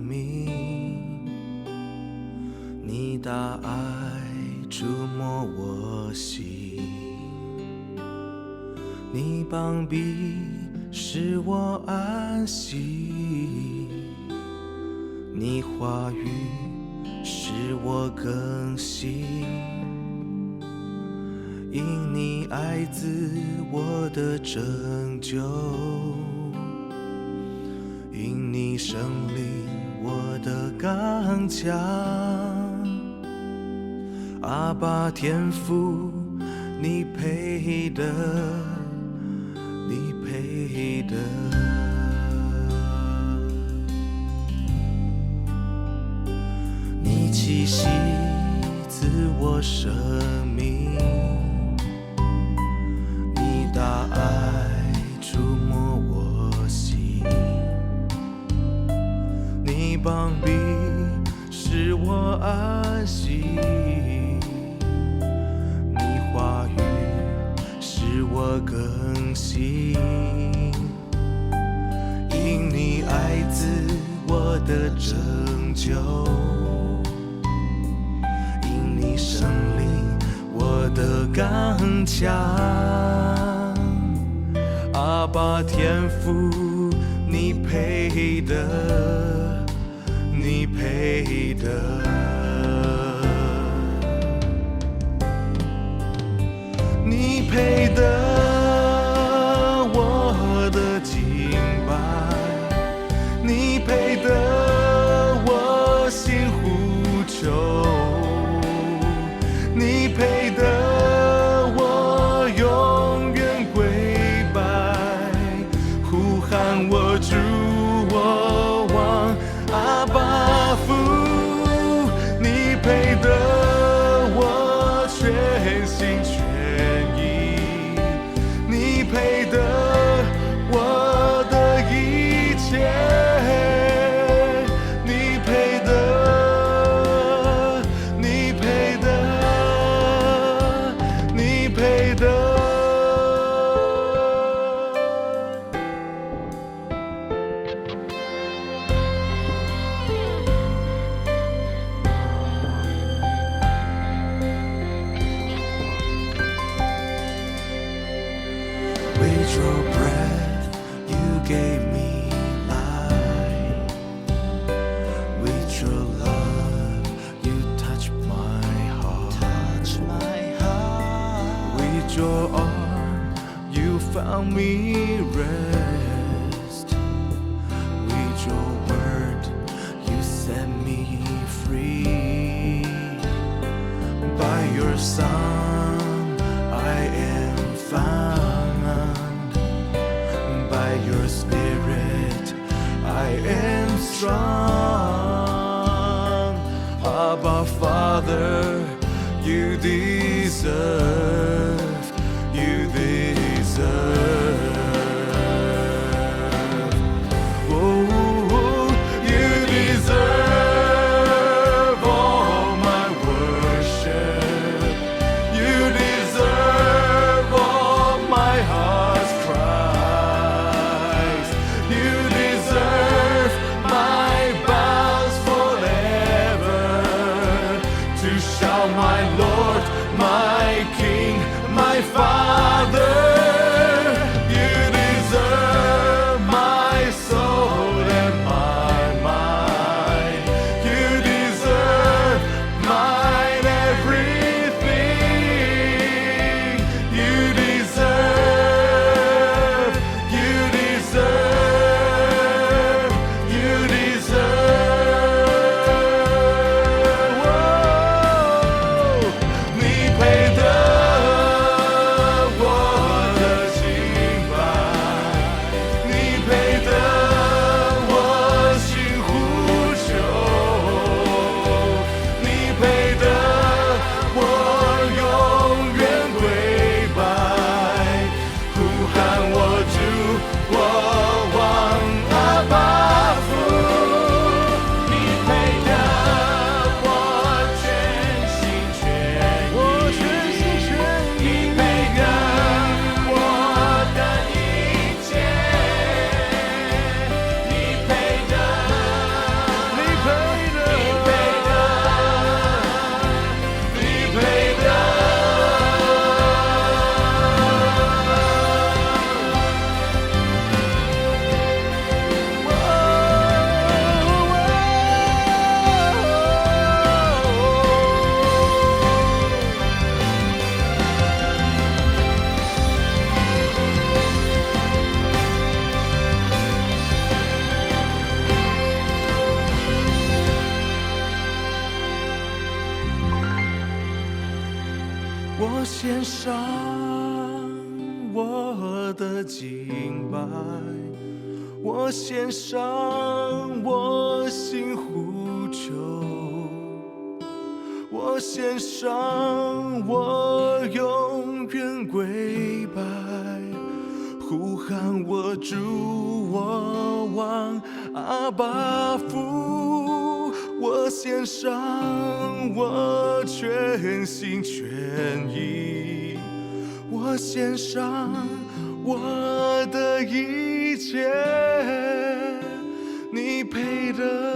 命，你大爱触摸我心，你膀臂使我安息，你话语使我更新，因你爱子我的拯救，因你生灵我的刚强，阿爸天父，你配得，你配得。你气息赐我生命，你大爱触摸我心，你膀臂使我安息，你话语使我更新，因你爱子我的拯救，因你生灵我的刚强，阿爸天父，你配得，你配得。你配得我的敬拜，你配得我心呼求，你配得我永远跪拜，呼喊我主我王阿爸父，你配得我全心全意，你配得我的一切，你配得，你配得，你配得。With your breath, you gave me life. With your love, you touched my heart. With your arm, you found me rest. With your word, you set me free. By your Son, I am found. By your Spirit, I am strong. Abba, Father, you deserve, you deserve. Oh, you deserve all my worship. You deserve all my heart's cries. You deserve my vows forever, to shout my Lord, my King, my 我献上我的敬拜，我献上我心呼求，我献上我永远跪拜，呼喊我主，我王阿爸父，我献上我全心全意，我献上我的一切，你配得